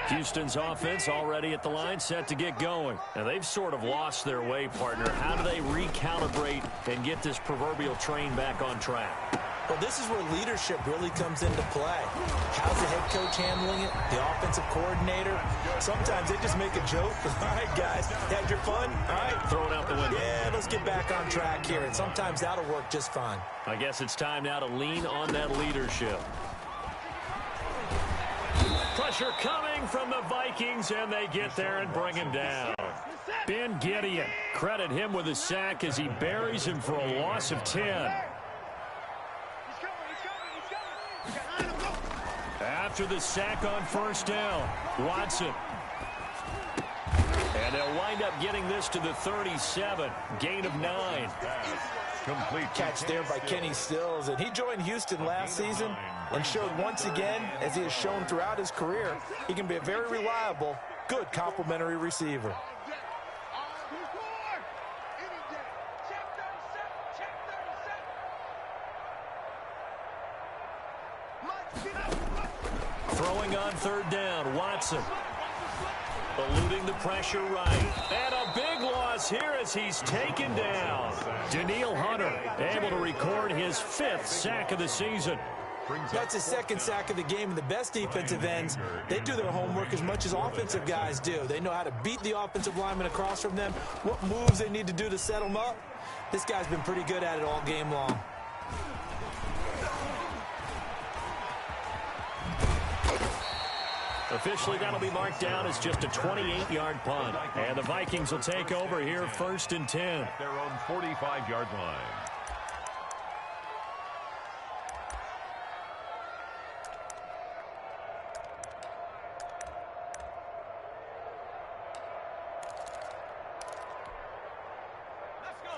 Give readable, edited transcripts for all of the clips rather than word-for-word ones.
Houston's offense already at the line, set to get going. And they've sort of lost their way, partner. How do they recalibrate and get this proverbial train back on track? Well, this is where leadership really comes into play. How's the head coach handling it? The offensive coordinator? Sometimes they just make a joke. All right, guys, had your fun? All right. Throw it out the window. Yeah, let's get back on track here. And sometimes that'll work just fine. I guess it's time now to lean on that leadership. Pressure coming from the Vikings, and they get there and bring him down. Ben Gideon, credit him with a sack as he buries him for a loss of 10. After the sack on first down, Watson. And they'll wind up getting this to the 37, gain of 9. Complete catch there by Kenny Stills, and he joined Houston last season and showed once again, as he has shown throughout his career, he can be a very reliable, good complementary receiver. Throwing on third down, Watson. Eluding the pressure right. And a big loss here as he's taken down. Danielle Hunter able to record his 5th sack of the season. That's his 2nd sack of the game, and the best defensive ends, they do their homework as much as offensive guys do. They know how to beat the offensive lineman across from them, what moves they need to do to set them up. This guy's been pretty good at it all game long. Officially, that'll be marked down as just a 28-yard punt. And the Vikings will take over here, 1st and 10. Their own 45-yard line.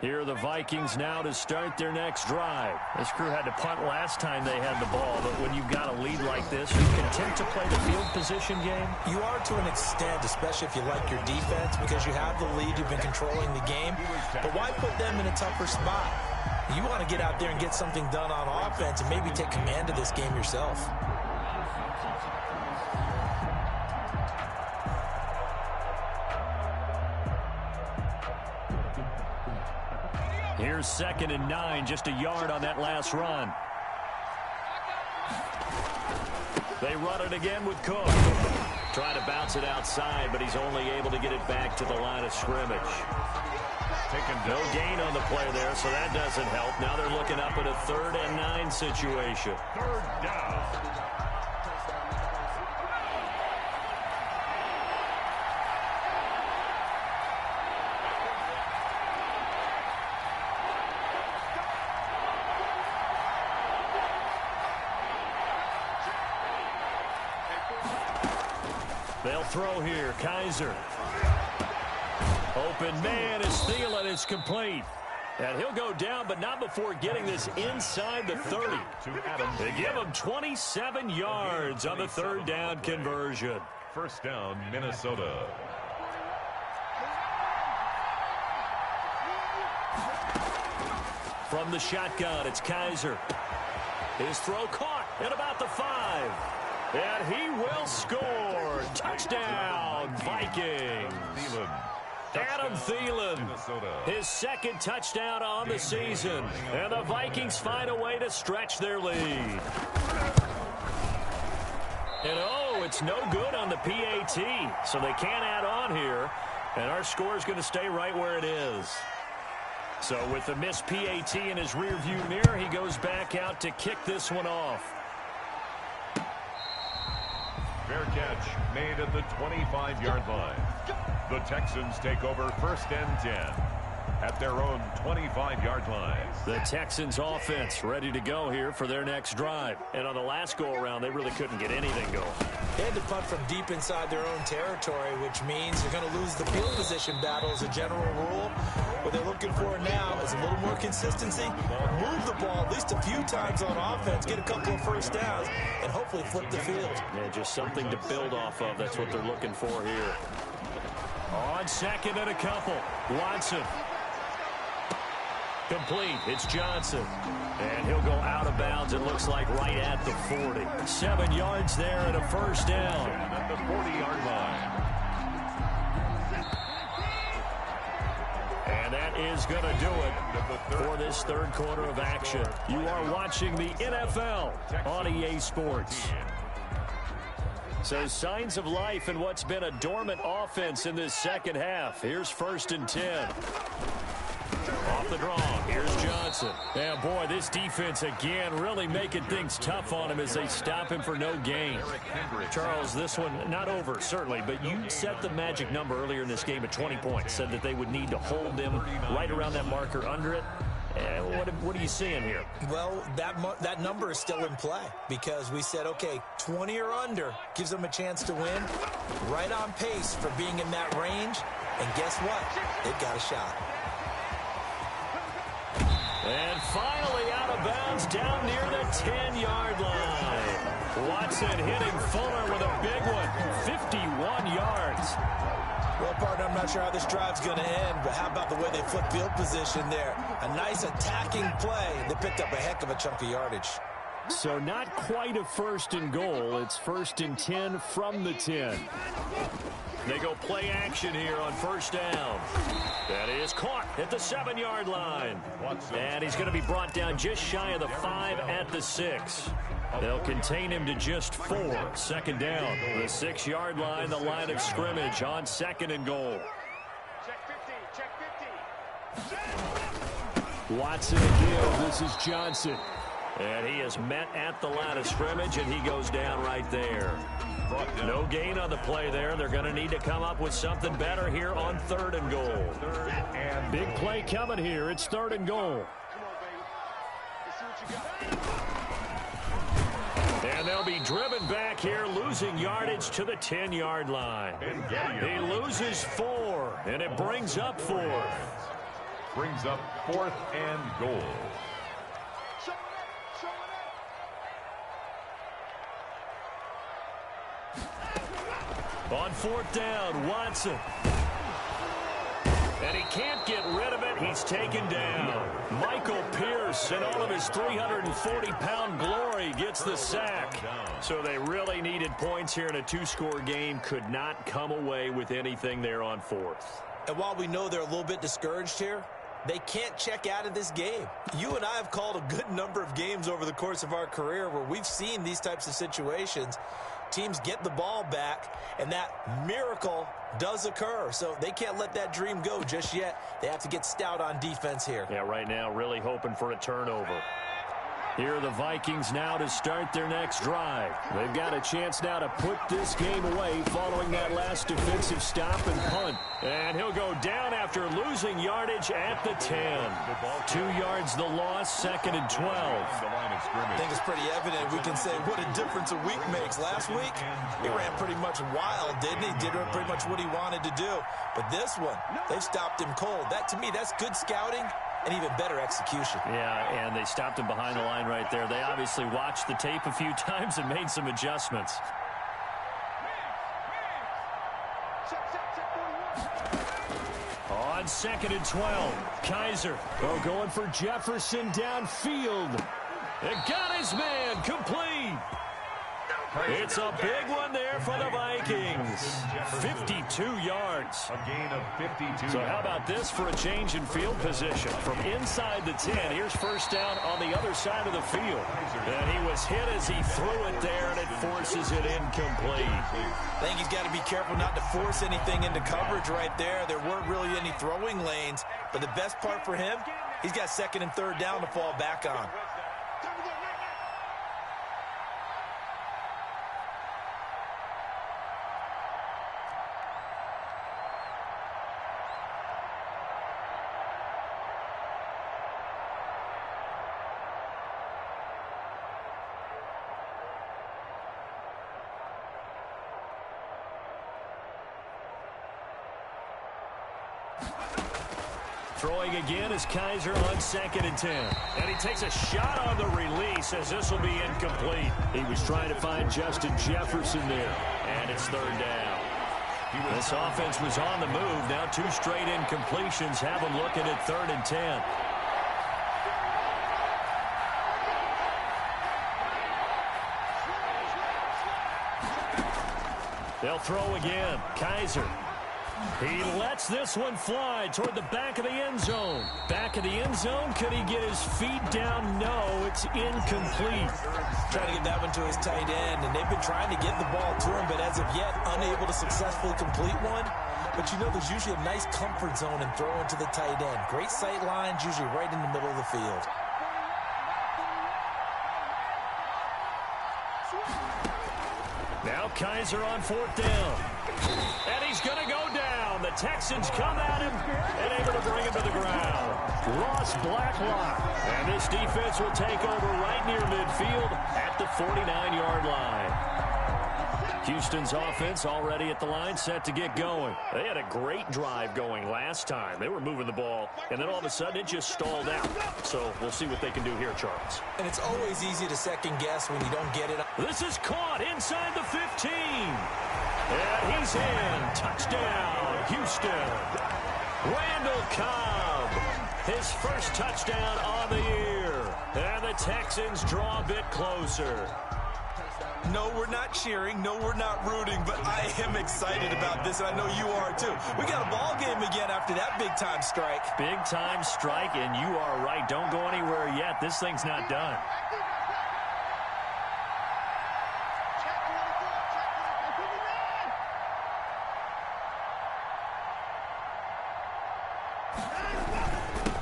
Here are the Vikings now to start their next drive. This crew had to punt last time they had the ball, but when you've got a lead like this, you're content to play the field position game? You are to an extent, especially if you like your defense, because you have the lead, you've been controlling the game. But why put them in a tougher spot? You want to get out there and get something done on offense and maybe take command of this game yourself. Here's 2nd and 9, just a yard on that last run. They run it again with Cook. Trying to bounce it outside, but he's only able to get it back to the line of scrimmage. No gain on the play there, so that doesn't help. Now they're looking up at a 3rd and 9 situation. 3rd down. They'll throw here. Kaiser. Open man is Thielen. It's complete. And he'll go down, but not before getting this inside the 30. They give him 27 yards on the 3rd down conversion. 1st down, Minnesota. From the shotgun, it's Kaiser. His throw caught at about the 5. And he will score. Touchdown, Vikings. Adam Thielen, his 2nd touchdown on the season. And the Vikings find a way to stretch their lead. And oh, it's no good on the PAT. So they can't add on here. And our score is going to stay right where it is. So with the missed PAT in his rearview mirror, he goes back out to kick this one off. Fair catch made at the 25-yard line. The Texans take over 1st and 10 at their own 25-yard line. The Texans offense ready to go here for their next drive. And on the last go-around, they really couldn't get anything going. They had to punt from deep inside their own territory, which means they're going to lose the field position battle as a general rule. What they're looking for now is a little more consistency. Move the ball at least a few times on offense, get a couple of 1st downs, and hopefully flip the field. Yeah, just something to build off of. That's what they're looking for here. On 2nd and a couple, Watson. Complete. It's Johnson. And he'll go out of bounds, it looks like, right at the 40. 7 yards there and a first down. At the 40-yard line. And that is going to do it for this third quarter of action. You are watching the NFL on EA Sports. So signs of life in what's been a dormant offense in this second half. Here's 1st and 10. Off the draw, here's Johnson. And boy, this defense again really making things tough on him as they stop him for no gain. Charles, this one not over, certainly, but you set the magic number earlier in this game at 20 points. Said that they would need to hold them right around that marker under it. What are you seeing here? Well, that number is still in play because we said, okay, 20 or under gives them a chance to win. Right on pace for being in that range. And guess what? They've got a shot. And finally out of bounds down near the 10-yard line. Watson hitting Fuller with a big one, 51 yards. Well, partner, I'm not sure how this drive's going to end, but how about the way they flip field position there? A nice attacking play. They picked up a heck of a chunk of yardage. So not quite a 1st and goal. It's 1st and 10 from the 10. They go play action here on 1st down. That is caught at the 7-yard line. And he's going to be brought down just shy of the 5 at the 6. They'll contain him to just 4. 2nd down. The 6-yard line, the line of scrimmage on 2nd and goal. Watson again. This is Johnson. And he is met at the line of scrimmage, and he goes down right there. No gain on the play there. They're going to need to come up with something better here on 3rd and goal. Big play coming here. It's 3rd and goal. And they'll be driven back here, losing yardage to the 10-yard line. He loses 4, and it brings up 4th. Brings up 4th and goal. On 4th down, Watson. And he can't get rid of it. He's taken down. Michael Pierce, in all of his 340-pound glory, gets the sack. So they really needed points here in a 2-score game. Could not come away with anything there on 4th. And while we know they're a little bit discouraged here, they can't check out of this game. You and I have called a good number of games over the course of our career where we've seen these types of situations. Teams get the ball back, and that miracle does occur. So they can't let that dream go just yet. They have to get stout on defense here. Yeah, right now really hoping for a turnover. Here are the Vikings now to start their next drive. They've got a chance now to put this game away following that last defensive stop and punt. And he'll go down after losing yardage at the 10. 2 yards the loss, 2nd and 12. I think it's pretty evident. We can say what a difference a week makes. Last week, he ran pretty much wild, didn't he? Did pretty much what he wanted to do. But this one, they've stopped him cold. That, to me, that's good scouting and even better execution. Yeah, and they stopped him behind the line right there. They obviously watched the tape a few times and made some adjustments. On 2nd and 12, Kaiser going for Jefferson downfield. It got his man complete. It's a big one there for the Vikings. 52 yards. A gain of 52. So how about this for a change in field position? From inside the 10, here's 1st down on the other side of the field. And he was hit as he threw it there, and it forces it incomplete. I think he's got to be careful not to force anything into coverage right there. There weren't really any throwing lanes. But the best part for him, he's got 2nd and 3rd down to fall back on. Throwing again is Kaiser on 2nd and 10. And he takes a shot on the release as this will be incomplete. He was trying to find Justin Jefferson there. And it's 3rd down. This offense was on the move. Now 2 straight incompletions have them looking at 3rd and 10. They'll throw again. Kaiser. He lets this one fly toward the back of the end zone. Back of the end zone. Could he get his feet down? No, it's incomplete. Trying to get that one to his tight end, and they've been trying to get the ball to him, but as of yet, unable to successfully complete one. But you know, there's usually a nice comfort zone in throwing to the tight end. Great sight lines, usually right in the middle of the field. Now Kaiser on 4th down. And he's going to go down. The Texans come at him and able to bring him to the ground. Ross Blacklock. And this defense will take over right near midfield at the 49-yard line. Houston's offense already at the line, set to get going. They had a great drive going last time. They were moving the ball, and then all of a sudden it just stalled out. So we'll see what they can do here, Charles. And it's always easy to second guess when you don't get it. This is caught inside the 15. And he's in. Touchdown, Houston. Randall Cobb, his first touchdown on the year. And the Texans draw a bit closer. No, we're not cheering. No, we're not rooting. But I am excited about this, and I know you are too. We got a ball game again after that big-time strike. Big-time strike, and you are right. Don't go anywhere yet. This thing's not done.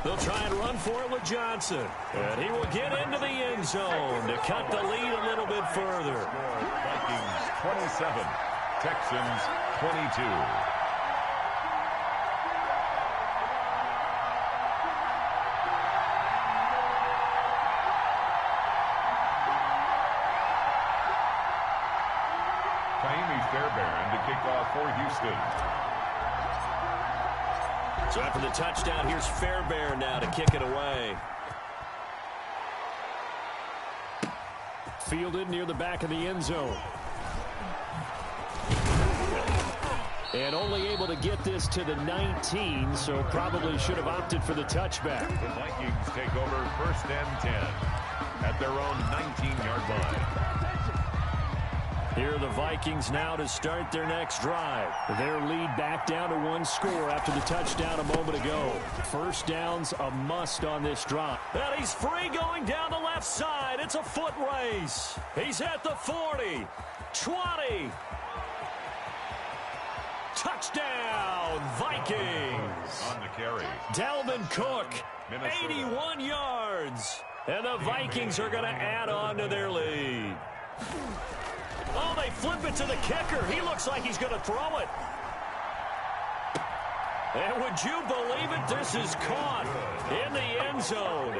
They'll try and run for it with Johnson. And he will get into the end zone to cut the lead a little bit further. Vikings 27, Texans 22. Fairbairn to kick off for Houston. So after the touchdown, here's Fairbairn now to kick it away. Fielded near the back of the end zone. And only able to get this to the 19, so probably should have opted for the touchback. The Vikings take over 1st and 10 at their own 19-yard line. Here are the Vikings now to start their next drive. Their lead back down to 1 score after the touchdown a moment ago. First down's a must on this drive. And he's free going down the left side. It's a foot race. He's at the 40, 20. Touchdown, Vikings. On the carry. Dalvin Cook, Minnesota. 81 yards. And the Vikings are going to add on to their lead. Oh, they flip it to the kicker. He looks like he's going to throw it. And would you believe it? This is caught in the end zone.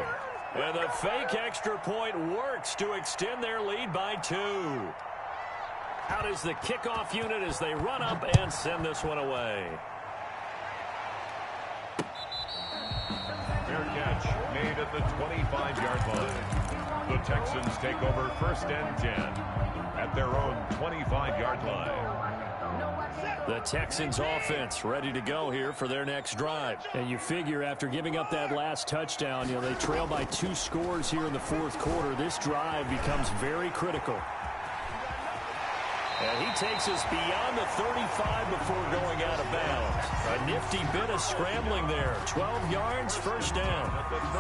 And the fake extra point works to extend their lead by 2. Out is the kickoff unit as they run up and send this one away. Fair catch made at the 25-yard line. The Texans take over 1st and 10 at their own 25-yard line. The Texans offense ready to go here for their next drive. And you figure after giving up that last touchdown, they trail by 2 scores here in the 4th quarter. This drive becomes very critical. And he takes us beyond the 35 before going out of bounds. A nifty bit of scrambling there. 12 yards, first down.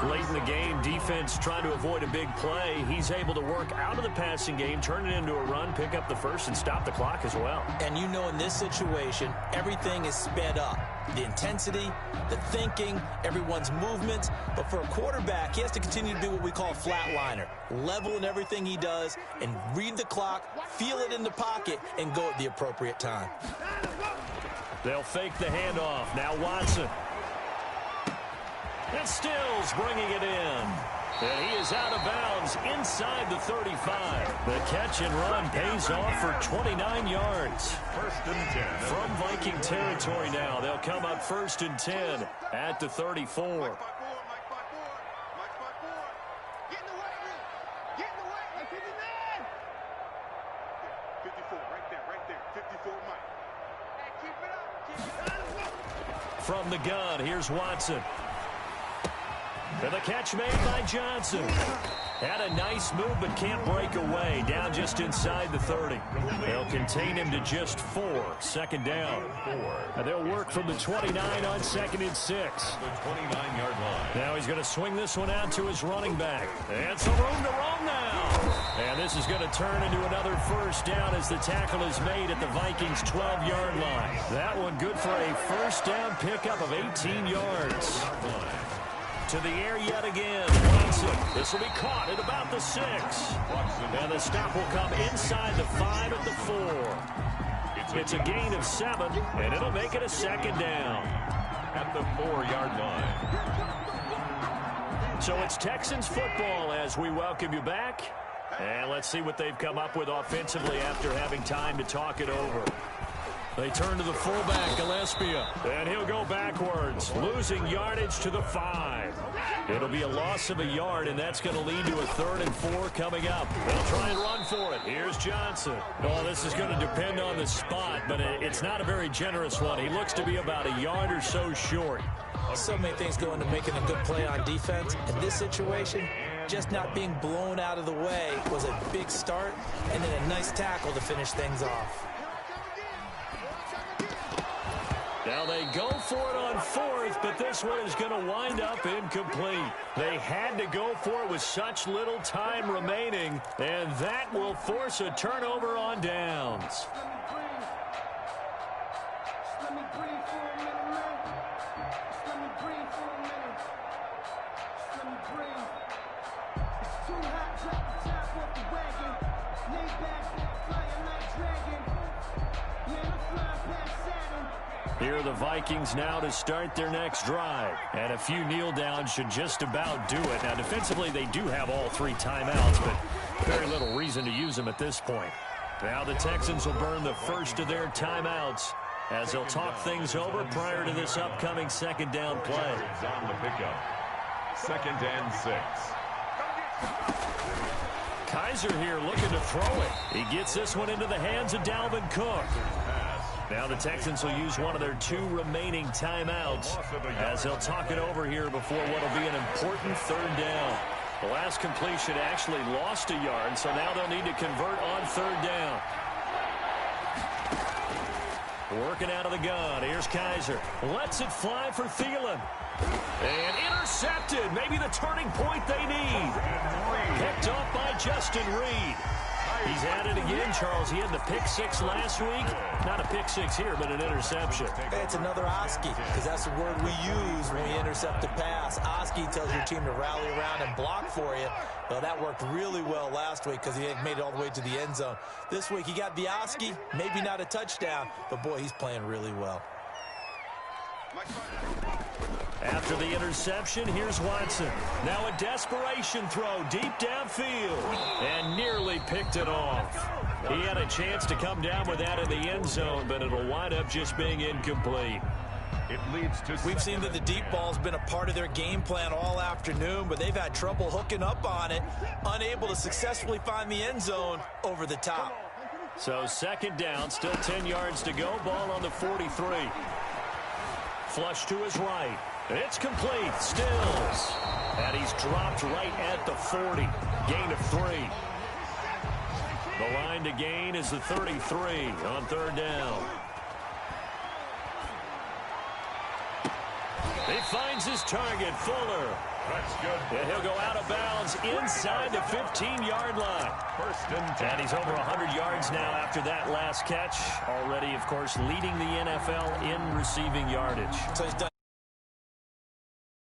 Late in the game, defense trying to avoid a big play. He's able to work out of the passing game, turn it into a run, pick up the first, and stop the clock as well. And you know in this situation, everything is sped up. The intensity, the thinking, everyone's movement. But for a quarterback, he has to continue to do what we call a flatliner. Level in everything he does and read the clock, feel it in the pocket, and go at the appropriate time. They'll fake the handoff. Now Watson. And Stills bringing it in. And he is out of bounds inside the 35. The catch and run pays off for 29 yards. 1st and 10. From Viking territory now. They'll come up 1st and 10 at the 34. From the gun, here's Watson. And the catch made by Johnson. Had a nice move, but can't break away. Down just inside the 30. They'll contain him to just 4. Second down. And they'll work from the 29 on 2nd and 6. The 29-yard line. Now he's going to swing this one out to his running back. And some room to roam now. And this is going to turn into another first down as the tackle is made at the Vikings' 12-yard line. That one good for a first down pickup of 18 yards. To the air yet again. Watson. This will be caught at about the 6. And the stop will come inside the 5 at the 4. It's a gain of 7, and it'll make it a second down. At the 4-yard line. So it's Texans football as we welcome you back. And let's see what they've come up with offensively after having time to talk it over. They turn to the fullback, Gillespie, and he'll go backwards, losing yardage to the 5. It'll be a loss of a yard, and that's going to lead to a 3rd and 4 coming up. They'll try and run for it. Here's Johnson. Oh, this is going to depend on the spot, but it's not a very generous one. He looks to be about a yard or so short. So many things go into making a good play on defense. In this situation, just not being blown out of the way was a big start, and then a nice tackle to finish things off. Now they go for it on 4th, but this one is going to wind up incomplete. They had to go for it with such little time remaining, and that will force a turnover on downs. Here are the Vikings now to start their next drive. And a few kneel downs should just about do it. Now, defensively, they do have all 3 timeouts, but very little reason to use them at this point. Now the Texans will burn the first of their timeouts as they'll talk things over prior to this upcoming second down play. On the pickup. 2nd and 6. Kaiser here looking to throw it. He gets this one into the hands of Dalvin Cook. Now the Texans will use one of their 2 remaining timeouts as they'll talk it over here before what will be an important 3rd down. The last completion actually lost a yard, so now they'll need to convert on 3rd down. Working out of the gun. Here's Kaiser. Lets it fly for Thielen. And intercepted. Maybe the turning point they need. Picked off by Justin Reed. He's at it again, Charles. He had the pick 6 last week. Not a pick 6 here, but an interception. It's another Oski, because that's the word we use when we intercept a pass. Oski tells your team to rally around and block for you. Well, that worked really well last week because he made it all the way to the end zone. This week, he got the Oski, maybe not a touchdown, but, boy, he's playing really well. After the interception, here's Watson. Now a desperation throw deep downfield and nearly picked it off. He had a chance to come down with that in the end zone, but it'll wind up just being incomplete. It leads to We've seen that the deep ball's been a part of their game plan all afternoon, but they've had trouble hooking up on it, unable to successfully find the end zone over the top. So second down, still 10 yards to go. Ball on the 43. Flush to his right. It's complete. Stills. And he's dropped right at the 40. Gain of 3. The line to gain is the 33 on 3rd down. He finds his target, Fuller. That's good. And he'll go out of bounds inside the 15-yard line. 1st and 10. And he's over 100 yards now after that last catch. Already, of course, leading the NFL in receiving yardage. So he's done